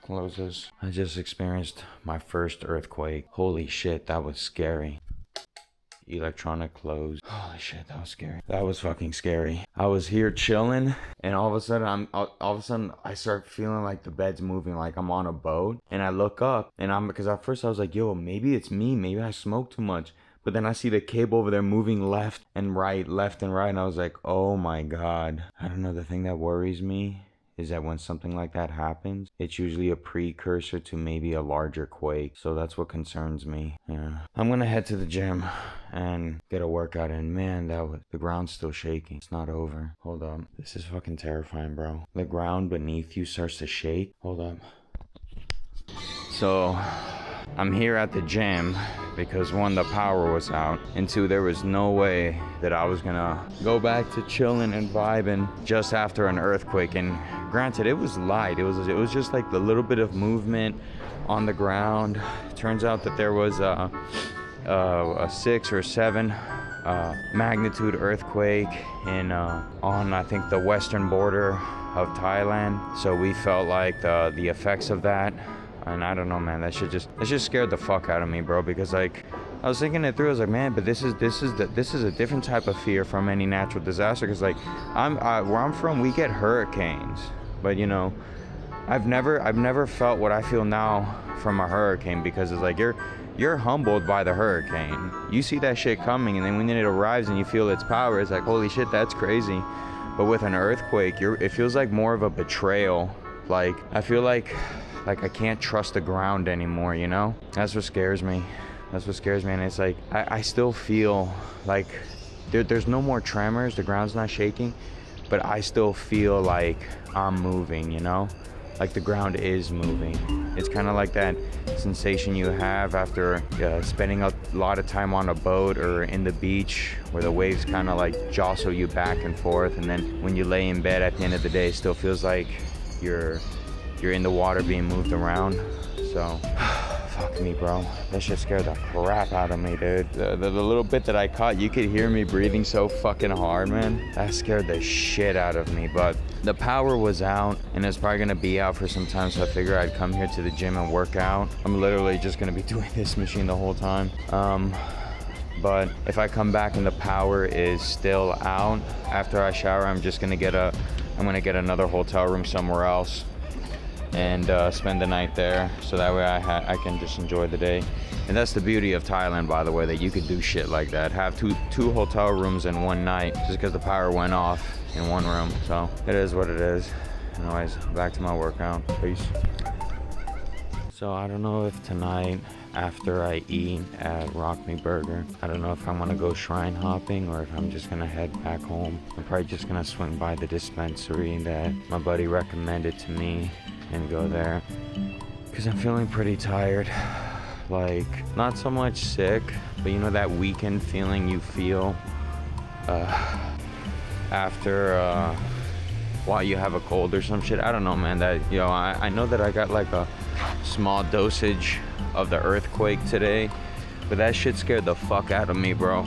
close this. I just experienced my first earthquake. Holy shit, that was scary. Electronic closed. Holy shit, that was scary. That was fucking scary. I was here chilling, and all of a sudden I start feeling like the bed's moving, like I'm on a boat. And I look up, and because at first I was like, yo, maybe it's me. Maybe I smoke too much. But then I see the cable over there moving left and right, and I was like, oh my God. I don't know, the thing that worries me is that when something like that happens, it's usually a precursor to maybe a larger quake. So that's what concerns me. Yeah. I'm gonna head to the gym and get a workout in. Man, the ground's still shaking. It's not over. Hold up. This is fucking terrifying, bro. The ground beneath you starts to shake. Hold up. So I'm here at the gym because one, the power was out, and two, there was no way that I was gonna go back to chilling and vibing just after an earthquake. And granted, it was light. It was just like the little bit of movement on the ground. Turns out that there was a 6 or 7 magnitude earthquake on I think the western border of Thailand. So we felt like the effects of that. And I don't know, man, that shit just scared the fuck out of me, bro, because like I was thinking it through. I was like, man, but this is a different type of fear from any natural disaster, because like where I'm from, we get hurricanes, but you know, I've never felt what I feel now from a hurricane, because it's like you're humbled by the hurricane. You see that shit coming, and then when it arrives and you feel its power, it's like, holy shit, that's crazy. But with an earthquake, it feels like more of a betrayal. Like I feel like I can't trust the ground anymore, you know? That's what scares me. And it's like, I still feel like there's no more tremors, the ground's not shaking, but I still feel like I'm moving, you know? Like the ground is moving. It's kind of like that sensation you have after spending a lot of time on a boat or in the beach, where the waves kind of like jostle you back and forth, and then when you lay in bed at the end of the day, it still feels like you're in the water being moved around. So fuck me, bro, that shit scared the crap out of me, dude. The little bit that I caught, you could hear me breathing so fucking hard, man. That scared the shit out of me. But the power was out, and it's probably gonna be out for some time, so I figure I'd come here to the gym and work out. I'm literally just gonna be doing this machine the whole time. But if I come back and the power is still out after I shower, I'm gonna get another hotel room somewhere else and spend the night there, so that way I can just enjoy the day. And that's the beauty of Thailand, by the way, that you could do shit like that, have two hotel rooms in one night just because the power went off in one room. So it is what it is. Anyways, back to my workout. Peace. So I don't know if tonight, after I eat at Rock Me Burger, I don't know if I'm gonna go shrine hopping or if I'm just gonna head back home. I'm probably just gonna swing by the dispensary that my buddy recommended to me and go there, because I'm feeling pretty tired. Like, not so much sick, but you know that weekend feeling you feel after while you have a cold or some shit. I don't know, man. That, you know, I know that I got like a small dosage of the earthquake today, but that shit scared the fuck out of me, bro.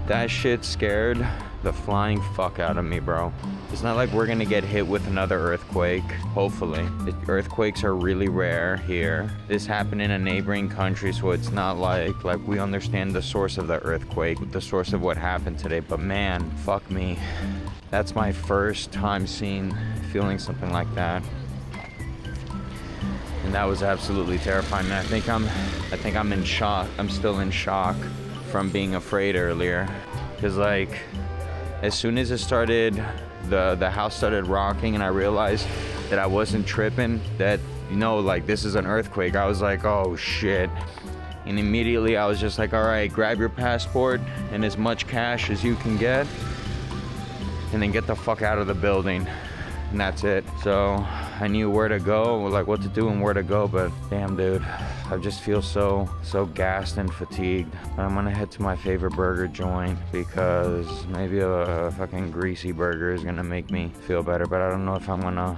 That shit scared the flying fuck out of me, bro. It's not like we're gonna get hit with another earthquake, hopefully. The earthquakes are really rare here. This happened in a neighboring country, so it's not like we understand the source of the earthquake, the source of what happened today. But man, fuck me. That's my first time feeling something like that. And that was absolutely terrifying. And I think I'm in shock. I'm still in shock from being afraid earlier. Cause like, as soon as it started, the house started rocking, and I realized that I wasn't tripping, that, you know, like, this is an earthquake. I was like, oh shit. And immediately I was just like, all right, grab your passport and as much cash as you can get, and then get the fuck out of the building. And that's it. So I knew where to go, like what to do and where to go, but damn, dude, I just feel so gassed and fatigued. But I'm gonna head to my favorite burger joint, because maybe a fucking greasy burger is gonna make me feel better. But I don't know if I'm gonna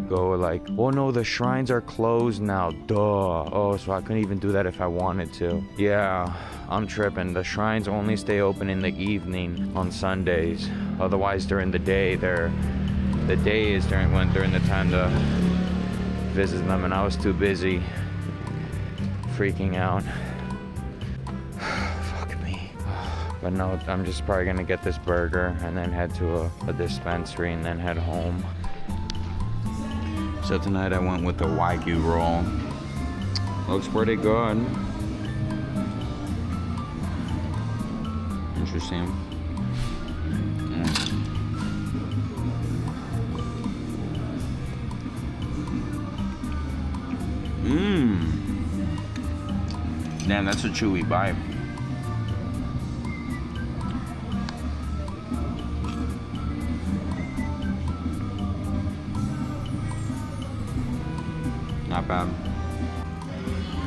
go like, oh no, the shrines are closed now, duh. Oh, so I couldn't even do that if I wanted to. Yeah, I'm tripping. The shrines only stay open in the evening on Sundays. Otherwise during the day, the day is during the time visit them, and I was too busy freaking out. Fuck me. But no, I'm just probably gonna get this burger and then head to a dispensary and then head home. So tonight I went with the Wagyu roll. Looks pretty good. Interesting. Damn, that's a chewy bite. Not bad.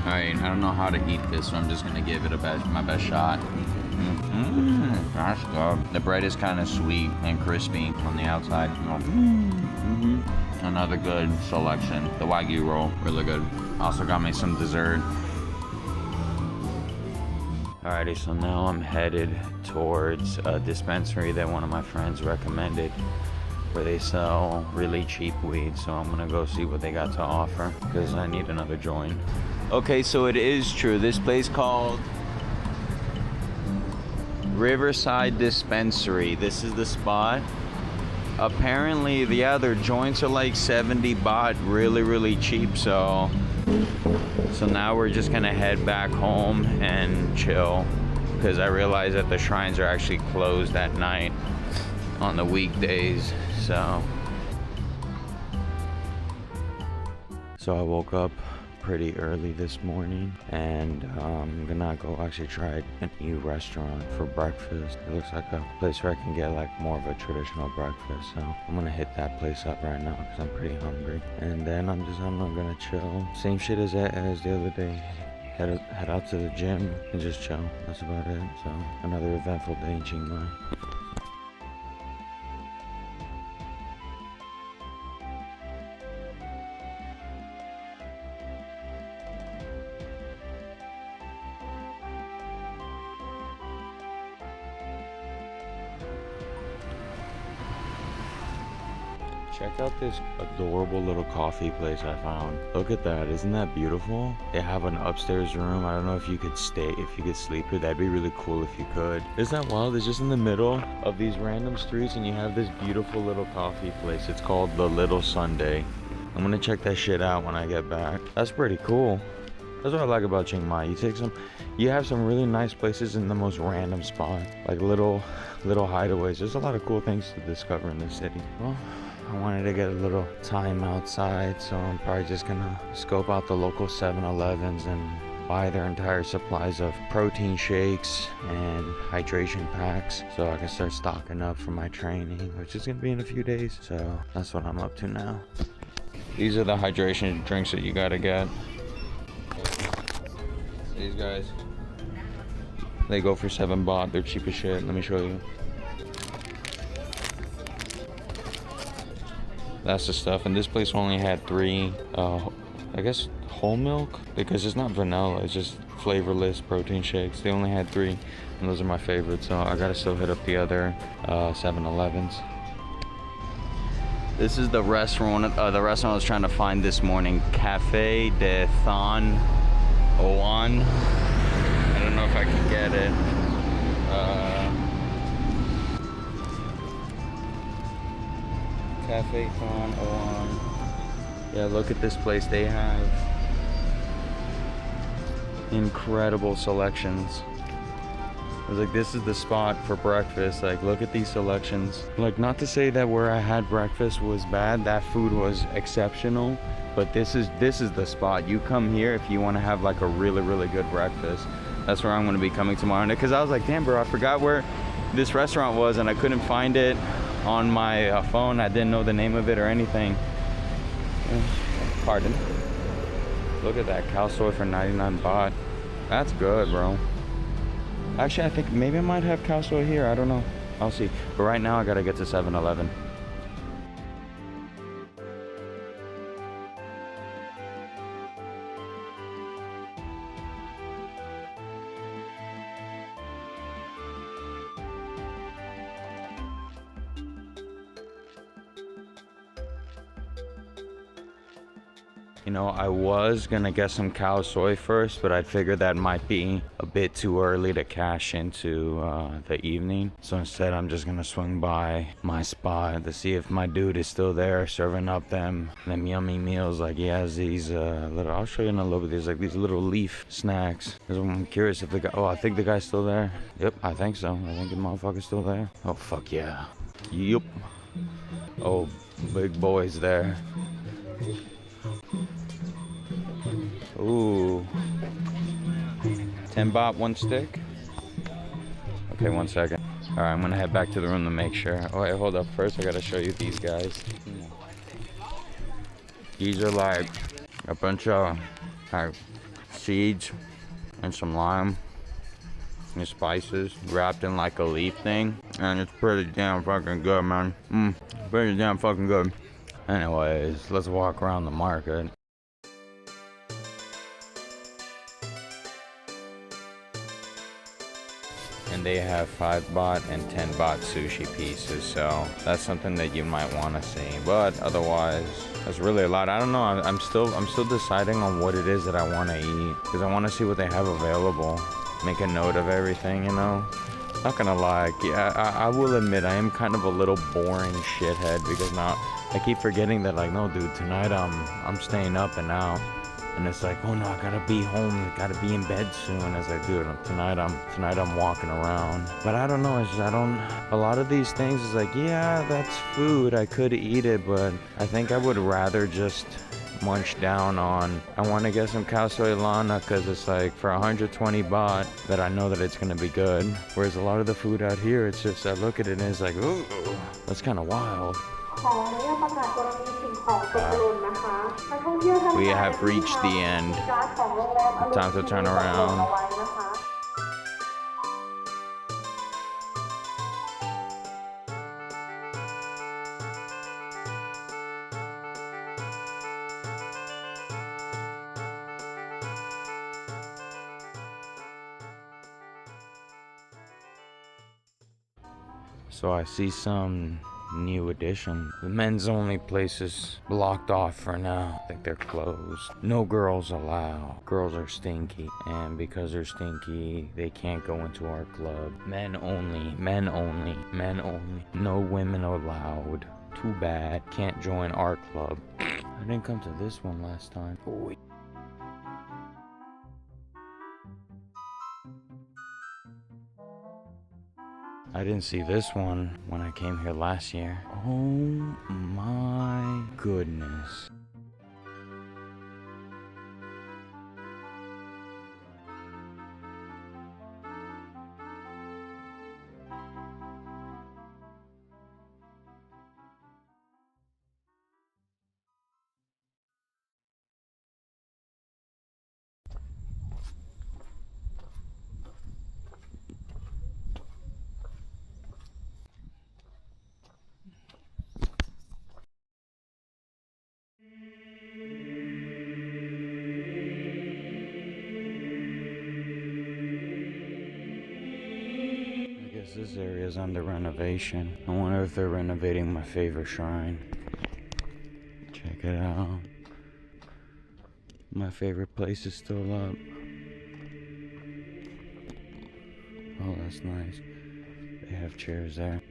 Alright, I don't know how to eat this, so I'm just gonna give it my best shot. That's good. The bread is kind of sweet and crispy on the outside. Another good selection. The Wagyu roll, really good. Also got me some dessert. Alrighty, so now I'm headed towards a dispensary that one of my friends recommended where they sell really cheap weed. So I'm gonna go see what they got to offer because I need another joint. Okay, so it is true. This place called Riverside Dispensary. This is the spot. Apparently, yeah, their joints are like 70 baht, really cheap. So now we're just gonna head back home and chill because I realized that the shrines are actually closed at night on the weekdays. So I woke up pretty early this morning and I'm gonna go actually try a new restaurant for breakfast. It looks like a place where I can get like more of a traditional breakfast, so I'm gonna hit that place up right now because I'm pretty hungry. And then I'm gonna chill, same shit as the other day. Head out to the gym and just chill. That's about it. So another eventful day in Chiang Mai. Check out this adorable little coffee place I found. Look at that, isn't that beautiful? They have an upstairs room. I don't know if you could sleep here. That'd be really cool if you could. Isn't that wild? It's just in the middle of these random streets and you have this beautiful little coffee place. It's called The Little Sunday. I'm gonna check that shit out when I get back. That's pretty cool. That's what I like about Chiang Mai. You have some really nice places in the most random spot. Like little hideaways. There's a lot of cool things to discover in this city. Well, I wanted to get a little time outside, so I'm probably just gonna scope out the local 7-Elevens and buy their entire supplies of protein shakes and hydration packs so I can start stocking up for my training, which is gonna be in a few days. So that's what I'm up to now. These are the hydration drinks that you gotta get. These guys, they go for 7 baht. They're cheap as shit. Let me show you. That's the stuff, and this place only had 3, I guess whole milk, because it's not vanilla, it's just flavorless protein shakes. They only had 3, and those are my favorites, so I gotta still hit up the other 7-Elevens. This is the restaurant I was trying to find this morning, Cafe de Than Oan. I don't know if I can get it. Cafe Than Oan. Yeah, look at this place. They have incredible selections. I was like, this is the spot for breakfast. Like, look at these selections. Like, not to say that where I had breakfast was bad. That food was exceptional. But this is the spot. You come here if you want to have like a really good breakfast. That's where I'm going to be coming tomorrow. Because I was like, damn bro, I forgot where this restaurant was and I couldn't find it on my phone. I didn't know the name of it or anything. Pardon. Look at that, cow soy for 99 baht. That's good, bro. Actually, I think maybe I might have cow soy here. I don't know. I'll see. But right now I gotta get to 7-Eleven. You You know, I was gonna get some cow soy first, but I figured that might be a bit too early to cash into the evening. So instead, I'm just gonna swing by my spot to see if my dude is still there serving up them yummy meals. Like he has these little, I'll show you in a little bit, there's like these little leaf snacks. I'm curious if the guy, oh, I think the guy's still there. Yep, I think so. I think the motherfucker's still there. Oh, fuck yeah. Yup. Oh, big boy's there. Ooh. 10 baht, one stick? Okay, 1 second. Alright, I'm gonna head back to the room to make sure. Oh, wait, hold up. First, I gotta show you these guys. These are like a bunch of like seeds and some lime and spices wrapped in like a leaf thing. And it's pretty damn fucking good, man. Pretty damn fucking good. Anyways, let's walk around the market. And they have 5 baht and 10 baht sushi pieces, so that's something that you might want to see. But otherwise, that's really a lot. I don't know. I'm still deciding on what it is that I want to eat, because I want to see what they have available. Make a note of everything, you know. Not gonna lie, yeah, I will admit I am kind of a little boring shithead, because now I keep forgetting that, like, no, dude, tonight I'm staying up and out. And it's like, oh no, I gotta be home, I gotta be in bed soon. As I do, tonight I'm walking around. But I don't know, it's just, a lot of these things is like, yeah, that's food, I could eat it, but I think I would rather just munch down on, I want to get some cow soy lana, because it's like for 120 baht that I know that it's gonna be good. Whereas a lot of the food out here, it's just, I look at it and it's like, ooh, that's kind of wild. We have reached the end. Time to turn around. So I see some new addition. The men's only place is blocked off for now. I think they're closed. No girls allowed. Girls are stinky, and because they're stinky, they can't go into our club. Men only, men only, men only. No women allowed. Too bad. Can't join our club. I didn't come to this one last time. Oh. I didn't see this one when I came here last year. Oh my goodness. This area is under renovation. I wonder if they're renovating my favorite shrine. Check it out. My favorite place is still up. Oh, that's nice. They have chairs there.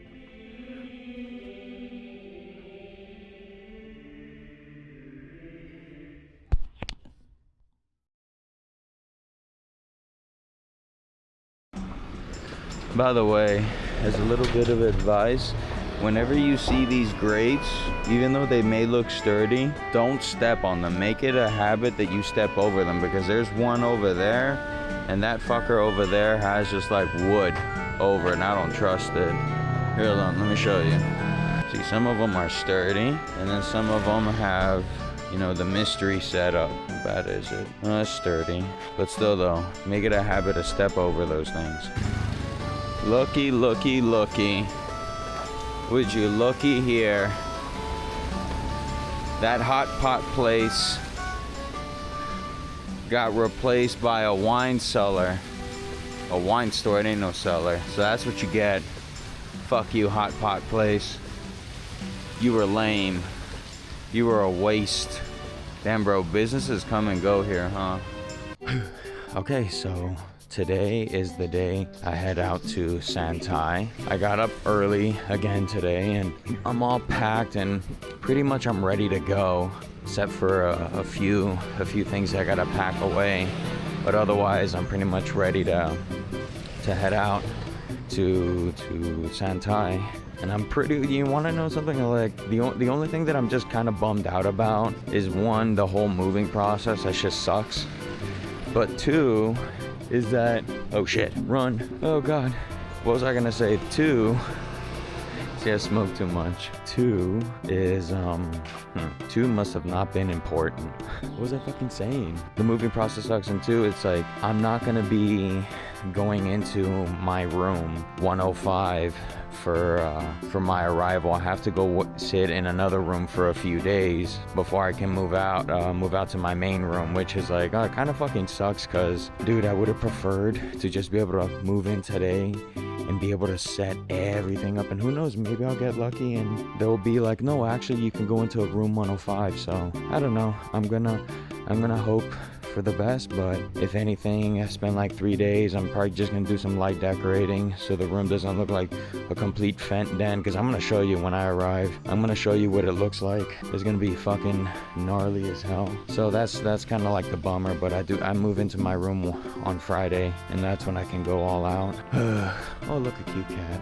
By the way, as a little bit of advice, whenever you see these grates, even though they may look sturdy, don't step on them. Make it a habit that you step over them, because there's one over there, and that fucker over there has just like wood over, and I don't trust it. Here, let me show you. See, some of them are sturdy, and then some of them have, you know, the mystery setup. How bad is it? It's sturdy, but still though, make it a habit to step over those things. Looky, looky, looky. Would you looky here? That hot pot place got replaced by a wine cellar. A wine store, it ain't no cellar. So that's what you get. Fuck you, hot pot place. You were lame. You were a waste. Damn, bro, businesses come and go here, huh? Okay, so today is the day I head out to Santai. I got up early again today, and I'm all packed and pretty much I'm ready to go, except for a few things I gotta pack away. But otherwise, I'm pretty much ready to head out to Santai. And I'm pretty, you want to know something? Like, the only thing that I'm just kind of bummed out about is, one, the whole moving process. That just sucks. But two, is that, oh shit, run. Oh God. What was I gonna say? Two, see, I smoked too much. Two is, two must have not been important. What was I fucking saying? The moving process sucks. And two, it's like, I'm not gonna be going into my room 105 for my arrival. I have to go sit in another room for a few days before I can move out to my main room, which is like, it kind of fucking sucks, because dude, I would have preferred to just be able to move in today and be able to set everything up. And who knows, maybe I'll get lucky and they'll be like, no, actually you can go into a room 105. So I don't know, I'm gonna hope for the best. But if anything, I spend like 3 days, I'm probably just gonna do some light decorating so the room doesn't look like a complete fent den, because I'm gonna show you when I arrive. I'm gonna show you what it looks like. It's gonna be fucking gnarly as hell. So that's kind of like the bummer. But I move into my room on Friday, and that's when I can go all out. Oh, look, a cute cat.